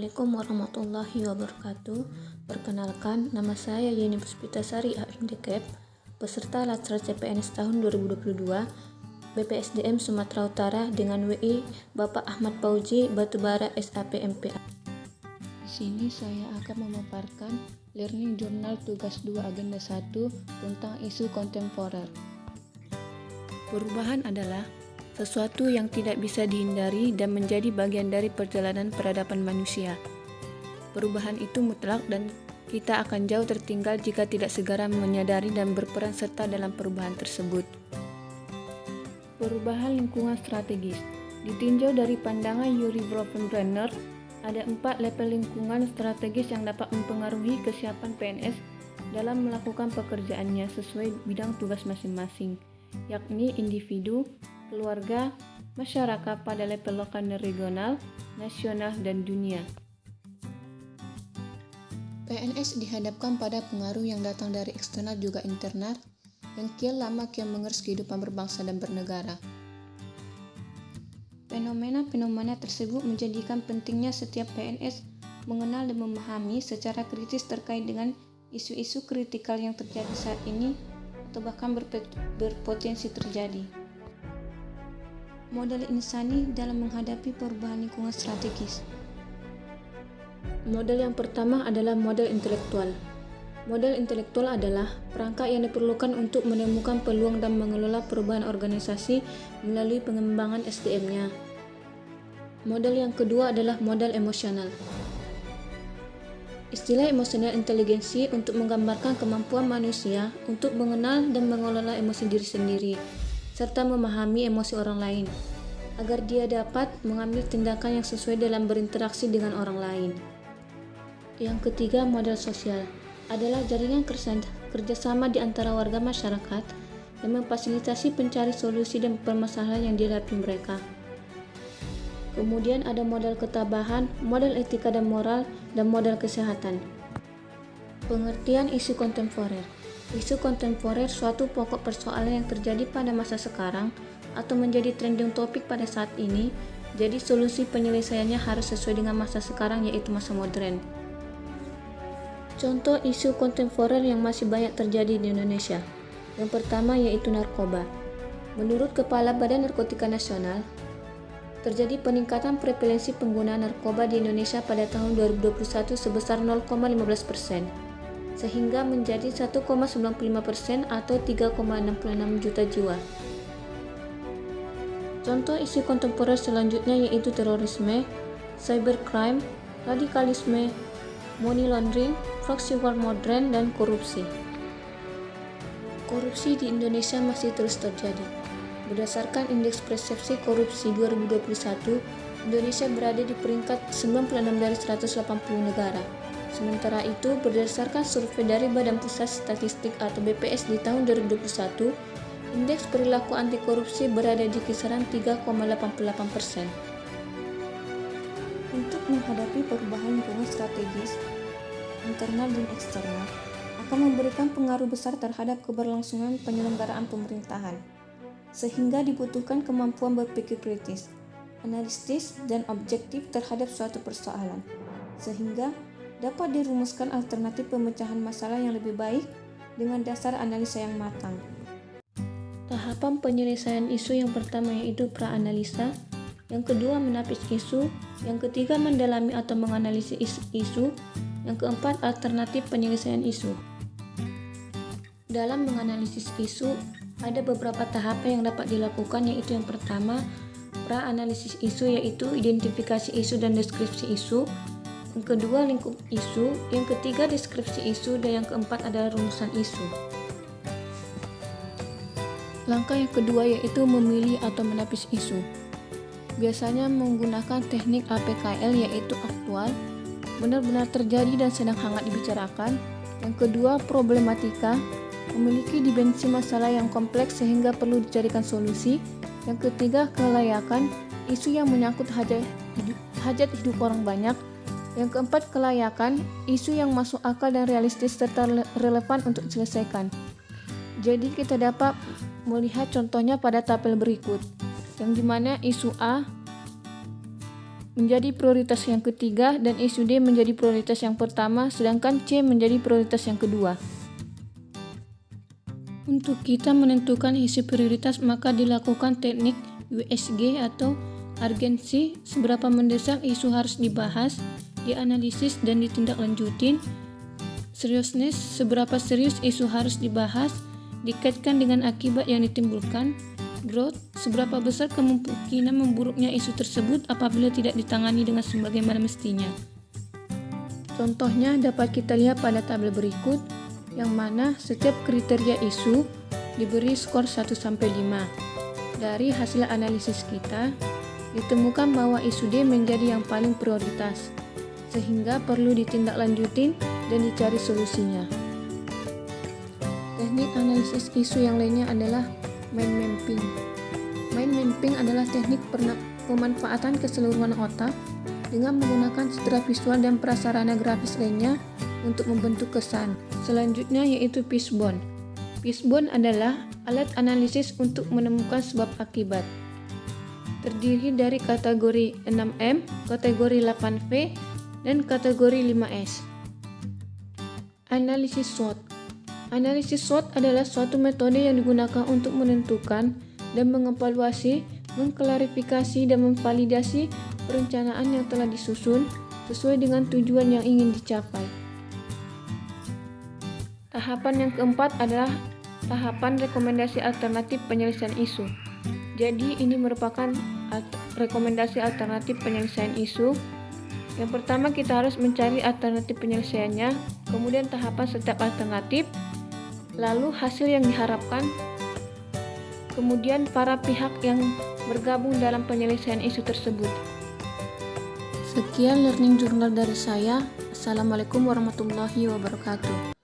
Assalamualaikum warahmatullahi wabarakatuh. Perkenalkan, nama saya Yeni Puspitasari A.Indekep, peserta Latsar CPNS tahun 2022, BPSDM Sumatera Utara dengan WI Bapak Ahmad Fauzi Batubara SAP MPA. Di sini saya akan memaparkan Learning Journal Tugas 2 Agenda 1 tentang isu kontemporer. Perubahan adalah sesuatu yang tidak bisa dihindari dan menjadi bagian dari perjalanan peradaban manusia. Perubahan itu mutlak dan kita akan jauh tertinggal jika tidak segera menyadari dan berperan serta dalam perubahan tersebut. Perubahan lingkungan strategis ditinjau dari pandangan Yuri Bronfenbrenner, ada 4 level lingkungan strategis yang dapat mempengaruhi kesiapan PNS dalam melakukan pekerjaannya sesuai bidang tugas masing-masing, yakni individu, keluarga, masyarakat pada level lokal dan regional, nasional, dan dunia. PNS dihadapkan pada pengaruh yang datang dari eksternal juga internal, yang kian lama kian mengerus kehidupan berbangsa dan bernegara. Fenomena-fenomena tersebut menjadikan pentingnya setiap PNS mengenal dan memahami secara kritis terkait dengan isu-isu kritikal yang terjadi saat ini atau bahkan berpotensi terjadi. Modal insani dalam menghadapi perubahan lingkungan strategis. Model yang pertama adalah model intelektual. Model intelektual adalah perangkat yang diperlukan untuk menemukan peluang dan mengelola perubahan organisasi melalui pengembangan SDM-nya. Model yang kedua adalah model emosional. Istilah emosional inteligensi untuk menggambarkan kemampuan manusia untuk mengenal dan mengelola emosi diri sendiri, serta memahami emosi orang lain, agar dia dapat mengambil tindakan yang sesuai dalam berinteraksi dengan orang lain. Yang ketiga, model sosial adalah jaringan kerjasama di antara warga masyarakat yang memfasilitasi pencari solusi dan permasalahan yang dihadapi mereka. Kemudian ada model ketabahan, model etika dan moral, dan model kesehatan. Pengertian isu kontemporer. Isu kontemporer suatu pokok persoalan yang terjadi pada masa sekarang atau menjadi trending topik pada saat ini, jadi solusi penyelesaiannya harus sesuai dengan masa sekarang, yaitu masa modern. Contoh isu kontemporer yang masih banyak terjadi di Indonesia. Yang pertama yaitu narkoba. Menurut Kepala Badan Narkotika Nasional, terjadi peningkatan prevalensi penggunaan narkoba di Indonesia pada tahun 2021 sebesar 0,15%. Sehingga menjadi 1,95% atau 3,66 juta jiwa. Contoh isu kontemporer selanjutnya yaitu terorisme, cybercrime, radikalisme, money laundering, proxy war modern, dan korupsi. Korupsi di Indonesia masih terus terjadi. Berdasarkan Indeks Persepsi Korupsi 2021, Indonesia berada di peringkat 96 dari 180 negara. Sementara itu, berdasarkan survei dari Badan Pusat Statistik atau BPS di tahun 2021, indeks perilaku anti korupsi berada di kisaran 3,88%. Untuk menghadapi perubahan lingkungan strategis, internal dan eksternal, akan memberikan pengaruh besar terhadap keberlangsungan penyelenggaraan pemerintahan, sehingga dibutuhkan kemampuan berpikir kritis, analitis, dan objektif terhadap suatu persoalan, sehingga dapat dirumuskan alternatif pemecahan masalah yang lebih baik dengan dasar analisa yang matang. Tahapan penyelesaian isu yang pertama yaitu pra-analisa, yang kedua menapis isu, yang ketiga mendalami atau menganalisis isu, yang keempat alternatif penyelesaian isu. Dalam menganalisis isu, ada beberapa tahapan yang dapat dilakukan, yaitu yang pertama pra-analisis isu, yaitu identifikasi isu dan deskripsi isu. Yang kedua lingkup isu, yang ketiga deskripsi isu, dan yang keempat adalah rumusan isu. Langkah yang kedua yaitu memilih atau menapis isu. Biasanya menggunakan teknik APKL yaitu aktual, benar-benar terjadi dan sedang hangat dibicarakan. Yang kedua problematika, memiliki dimensi masalah yang kompleks sehingga perlu dicarikan solusi. Yang ketiga kelayakan, isu yang menyangkut hajat hidup orang banyak. Yang keempat kelayakan, isu yang masuk akal dan realistis serta relevan untuk diselesaikan. Jadi kita dapat melihat contohnya pada tabel berikut, yang dimana isu A menjadi prioritas yang ketiga dan isu D menjadi prioritas yang pertama, sedangkan C menjadi prioritas yang kedua. Untuk kita menentukan isu prioritas, maka dilakukan teknik USG atau urgensi, seberapa mendesak isu harus dibahas, dianalisis dan ditindaklanjutin. Seriousness, seberapa serius isu harus dibahas, dikaitkan dengan akibat yang ditimbulkan. Growth, seberapa besar kemungkinan memburuknya isu tersebut apabila tidak ditangani dengan sebagaimana mestinya. Contohnya dapat kita lihat pada tabel berikut, yang mana setiap kriteria isu diberi skor 1-5. Dari hasil analisis kita, ditemukan bahwa isu D menjadi yang paling prioritas, sehingga perlu ditindaklanjutin dan dicari solusinya. Teknik analisis isu yang lainnya adalah mind mapping. Mind mapping adalah teknik pemanfaatan keseluruhan otak dengan menggunakan citra visual dan prasarana grafis lainnya untuk membentuk kesan. Selanjutnya yaitu fishbone. Fishbone adalah alat analisis untuk menemukan sebab akibat. Terdiri dari kategori 6M, kategori 8V, dan kategori 5S. Analisis SWOT. Analisis SWOT adalah suatu metode yang digunakan untuk menentukan dan mengevaluasi, mengklarifikasi, dan memvalidasi perencanaan yang telah disusun sesuai dengan tujuan yang ingin dicapai. Tahapan yang keempat adalah tahapan rekomendasi alternatif penyelesaian isu. Jadi ini merupakan rekomendasi alternatif penyelesaian isu. Yang pertama kita harus mencari alternatif penyelesaiannya, kemudian tahapan setiap alternatif, lalu hasil yang diharapkan, kemudian para pihak yang bergabung dalam penyelesaian isu tersebut. Sekian learning journal dari saya. Assalamualaikum warahmatullahi wabarakatuh.